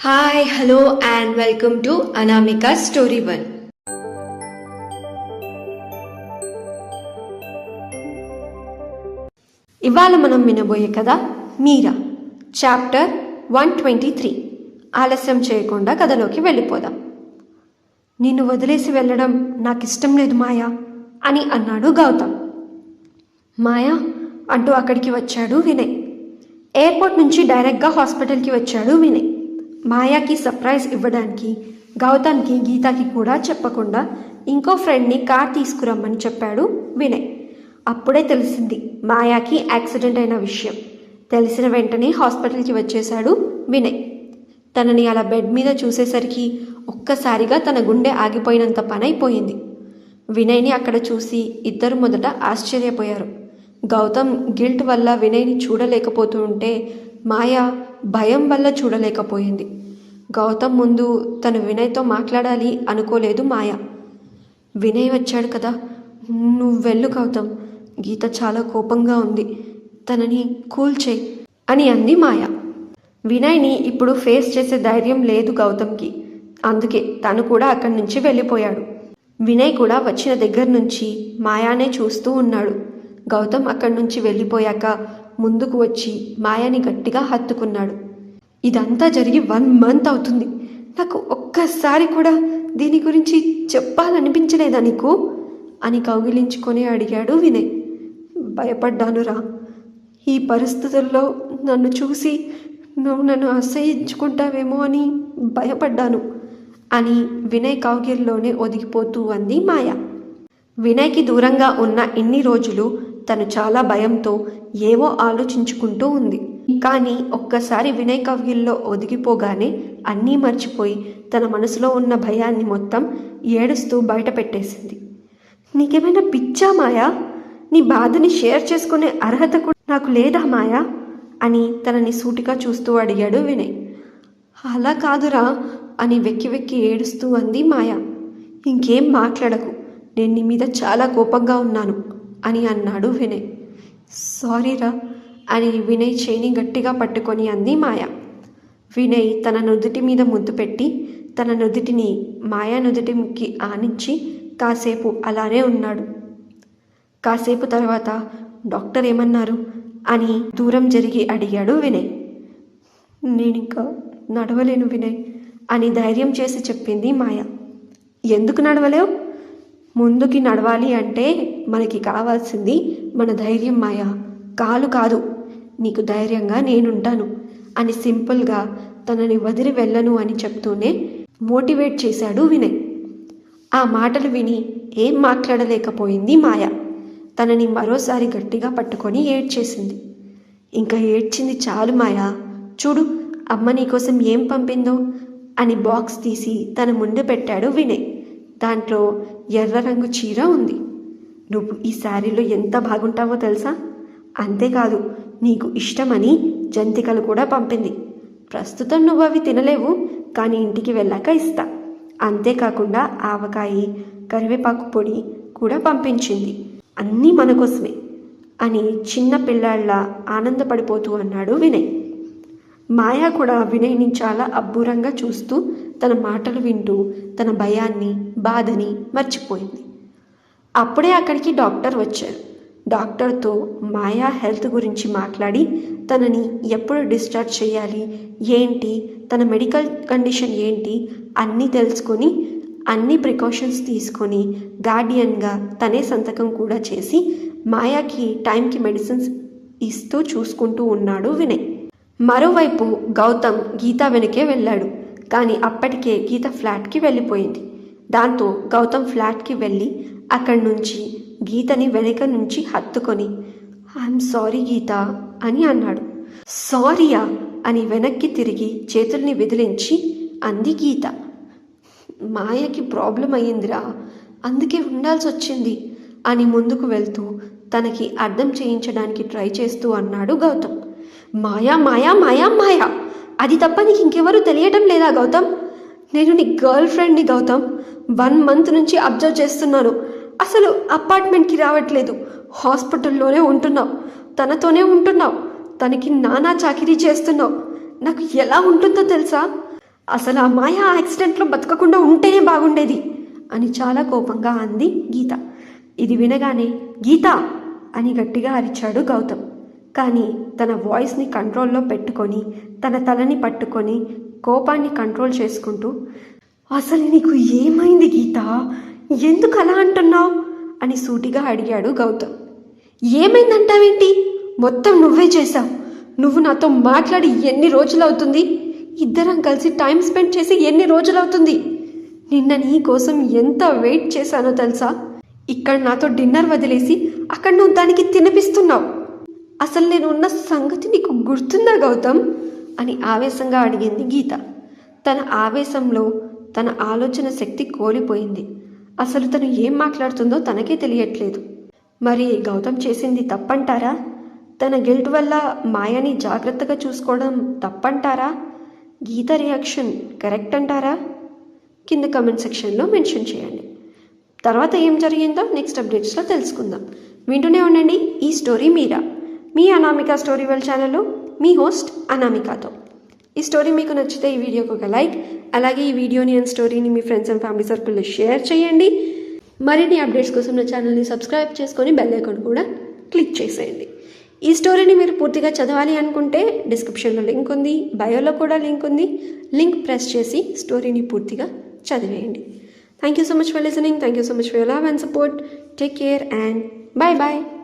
Hi hello and welcome to Anamika story one. ఇవాళ మనం వినబోయే కథ మీరా, చాప్టర్ 123. ఆలస్యం చేయకుండా కథలోకి వెళ్ళిపోదాం. నిన్ను వదిలేసి వెళ్ళడం నాకు ఇష్టం లేదు మాయా అని అన్నాడు గౌతమ్. మాయా అంటూ అక్కడికి వచ్చాడు వినయ్. ఎయిర్పోర్ట్ నుంచి డైరెక్ట్గా హాస్పిటల్కి వచ్చాడు వినయ్. మాయాకి సర్ప్రైజ్ ఇవ్వడానికి గౌతమ్కి గీతాకి కూడా చెప్పకుండా ఇంకో ఫ్రెండ్ని కార్ తీసుకురమ్మని చెప్పాడు వినయ్. అప్పుడే తెలిసింది మాయాకి యాక్సిడెంట్ అయిన విషయం. తెలిసిన వెంటనే హాస్పిటల్కి వచ్చేశాడు వినయ్. తనని అలా బెడ్ మీద చూసేసరికి ఒక్కసారిగా తన గుండె ఆగిపోయినంత పని అయిపోయింది. వినయ్ని అక్కడ చూసి ఇద్దరు మొదట ఆశ్చర్యపోయారు. గౌతమ్ గిల్ట్ వల్ల వినయ్ని చూడలేకపోతూ ఉంటే మాయా భయం వల్ల చూడలేకపోయింది. గౌతమ్ ముందు తను వినయ్తో మాట్లాడాలి అనుకోలేదు మాయా. వినయ్ వచ్చాడు కదా, నువ్వు వెళ్ళు గౌతమ్, గీత చాలా కోపంగా ఉంది, తనని కూల్ చేయి అని అంది మాయా. వినయ్ని ఇప్పుడు ఫేస్ చేసే ధైర్యం లేదు గౌతమ్కి. అందుకే తను కూడా అక్కడి నుంచి వెళ్ళిపోయాడు. వినయ్ కూడా వచ్చిన దగ్గర నుంచి మాయానే చూస్తూ ఉన్నాడు. గౌతమ్ అక్కడి నుంచి వెళ్ళిపోయాక ముందుకు వచ్చి మాయాని గట్టిగా హత్తుకున్నాడు. ఇదంతా జరిగి 1 మంత్ అవుతుంది. నాకు ఒక్కసారి కూడా దీని గురించి చెప్పాలనిపించలేదా నీకు అని కౌగిలించుకొని అడిగాడు వినయ్. భయపడ్డానురా, ఈ పరిస్థితుల్లో నన్ను చూసి నువ్వు నన్ను అసహ్యించుకుంటావేమో అని భయపడ్డాను అని వినయ్ కౌగిల్లోనే ఒదిగిపోతూ అంది మాయ. వినయ్కి దూరంగా ఉన్న ఇన్ని రోజులు తను చాలా భయంతో ఏవో ఆలోచించుకుంటూ ఉంది. కానీ ఒక్కసారి వినయ్ కవ్గిల్లో ఒదిగిపోగానే అన్నీ మర్చిపోయి తన మనసులో ఉన్న భయాన్ని మొత్తం ఏడుస్తూ బయట పెట్టేసింది. నీకేమైనా పిచ్చా మాయా? నీ బాధని షేర్ చేసుకునే అర్హత కూడా నాకు లేదా మాయా అని తనని సూటిగా చూస్తూ అడిగాడు వినయ్. అలా కాదురా అని వెక్కి వెక్కి ఏడుస్తూ అంది మాయా. ఇంకేం మాట్లాడకు, నేను నీ మీద చాలా కోపంగా ఉన్నాను అని అన్నాడు వినయ్. సారీరా అని వినయ్ చేయిని గట్టిగా పట్టుకొని అంది మాయ. వినయ్ తన నుదుటి మీద ముద్దు పెట్టి తన నుదుటిని మాయా నుదుటికి ఆనించి కాసేపు అలానే ఉన్నాడు. కాసేపు తర్వాత డాక్టర్ ఏమన్నారు అని దూరం జరిగి అడిగాడు వినయ్. నేనింకా నడవలేను వినయ్ అని ధైర్యం చేసి చెప్పింది మాయ. ఎందుకు నడవలేవు? ముందుకి నడవాలి అంటే మనకి కావాల్సింది మన ధైర్యం మాయా, కాలు కాదు. నీకు ధైర్యంగా నేనుంటాను అని సింపుల్గా తనని వదిలి వెళ్ళను అని చెప్తూనే మోటివేట్ చేశాడు వినయ్. ఆ మాటలు విని ఏం మాట్లాడలేకపోయింది మాయ. తనని మరోసారి గట్టిగా పట్టుకొని ఏడ్చేసింది. ఇంకా ఏడ్చింది చాలు మాయా, చూడు అమ్మ నీకోసం ఏం పంపిందో అని బాక్స్ తీసి తన ముందు పెట్టాడు వినయ్. దాంట్లో ఎర్ర రంగు చీర ఉంది. నువ్వు ఈ శారీలో ఎంత బాగుంటావో తెలుసా? అంతేకాదు నీకు ఇష్టమని జంతికలు కూడా పంపింది. ప్రస్తుతం నువ్వు అవి తినలేవు, కానీ ఇంటికి వెళ్ళాక ఇస్తా. అంతేకాకుండా ఆవకాయ, కరివేపాకు పొడి కూడా పంపించింది. అన్నీ మన కోసమే అని చిన్న పిల్లాళ్ళ ఆనందపడిపోతూ అన్నాడు వినయ్. మాయా కూడా వినయ్ని చాలా అబ్బురంగా చూస్తూ తన మాటలు వింటూ తన భయాన్ని బాధని మర్చిపోయింది. అప్పుడే అక్కడికి డాక్టర్ వచ్చారు. డాక్టర్తో మాయా హెల్త్ గురించి మాట్లాడి తనని ఎప్పుడు డిశ్చార్జ్ చేయాలి, ఏంటి తన మెడికల్ కండిషన్ ఏంటి అన్నీ తెలుసుకొని అన్ని ప్రికాషన్స్ తీసుకొని గార్డియన్గా తనే సంతకం కూడా చేసి మాయాకి టైంకి మెడిసిన్స్ ఇస్తూ చూసుకుంటూ ఉన్నాడు వినయ్. మరోవైపు గౌతమ్ గీత వెనకే వెళ్ళాడు. కానీ అప్పటికే గీత ఫ్లాట్కి వెళ్ళిపోయింది. దాంతో గౌతమ్ ఫ్లాట్కి వెళ్ళి అక్కడి నుంచి గీతని వెనక నుంచి హత్తుకొని ఐఎమ్ సారీ గీత అని అన్నాడు. సారీయా అని వెనక్కి తిరిగి చేతుల్ని విదిలించి అంది గీత. మాయకి ప్రాబ్లం అయ్యిందిరా, అందుకే ఉండాల్సి వచ్చింది అని ముందుకు వెళ్తూ తనకి అర్థం చేయించడానికి ట్రై చేస్తూ అన్నాడు గౌతమ్. మాయా మాయా మాయా మాయా, అది తప్ప నీకు ఇంకెవరూ తెలియటం లేదా గౌతమ్? నేను నీ గర్ల్ ఫ్రెండ్ని గౌతమ్. 1 మంత్ నుంచి అబ్జర్వ్ చేస్తున్నాను. అసలు అపార్ట్మెంట్కి రావట్లేదు, హాస్పిటల్లోనే ఉంటున్నావు, తనతోనే ఉంటున్నావు, తనకి నానా చాకిరీ చేస్తున్నావు. నాకు ఎలా ఉంటుందో తెలుసా? అసలు ఆ మాయ యాక్సిడెంట్లో బతకకుండా ఉంటేనే బాగుండేది అని చాలా కోపంగా అంది గీత. ఇది వినగానే గీత అని గట్టిగా అరిచాడు గౌతమ్. కానీ తన వాయిస్ని కంట్రోల్లో పెట్టుకొని తన తలని పట్టుకొని కోపాన్ని కంట్రోల్ చేసుకుంటూ, అసలు నీకు ఏమైంది గీత, ఎందుకు అలా అంటున్నావు అని సూటిగా అడిగాడు గౌతమ్. ఏమైందంటావేంటి? మొత్తం నువ్వే చేశావు. నువ్వు నాతో మాట్లాడి ఎన్ని రోజులవుతుంది? ఇద్దరం కలిసి టైం స్పెండ్ చేసి ఎన్ని రోజులవుతుంది? నిన్న నీ కోసం ఎంత వెయిట్ చేశానో తెలుసా? ఇక్కడ నాతో డిన్నర్ వదిలేసి అక్కడ నువ్వు దానికి తినిపిస్తున్నావు. అసలు నేను ఉన్న సంగతి నీకు గుర్తుందా గౌతమ్ అని ఆవేశంగా అడిగింది గీత. తన ఆవేశంలో తన ఆలోచన శక్తి కోల్పోయింది. అసలు తను ఏం మాట్లాడుతుందో తనకే తెలియట్లేదు. మరి గౌతమ్ చేసింది తప్పంటారా? తన గిల్ట్ వల్ల మాయని జాగ్రత్తగా చూసుకోవడం తప్పంటారా? గీత రియాక్షన్ కరెక్ట్ అంటారా? కింద కమెంట్ సెక్షన్లో మెన్షన్ చేయండి. తర్వాత ఏం జరిగిందో నెక్స్ట్ అప్డేట్స్లో తెలుసుకుందాం. వింటూనే ఉండండి ఈ స్టోరీ మీరా, మీ అనామిక స్టోరీ వరల్డ్ ఛానల్లో మీ హోస్ట్ అనామికతో. ఈ స్టోరీ మీకు నచ్చితే ఈ వీడియోకి ఒక లైక్, అలాగే ఈ వీడియోని అండ్ స్టోరీని మీ ఫ్రెండ్స్ అండ్ ఫ్యామిలీ సర్కిల్లో షేర్ చేయండి. మరిన్ని అప్డేట్స్ కోసం నా ఛానల్ని సబ్స్క్రైబ్ చేసుకొని బెల్ ఐకాన్ కూడా క్లిక్ చేసేయండి. ఈ స్టోరీని మీరు పూర్తిగా చదవాలి అనుకుంటే డిస్క్రిప్షన్లో లింక్ ఉంది, బయోలో కూడా లింక్ ఉంది. లింక్ ప్రెస్ చేసి స్టోరీని పూర్తిగా చదివేయండి. Thank you so much for listening. Thank you so much for your love and support. Take care and bye-bye.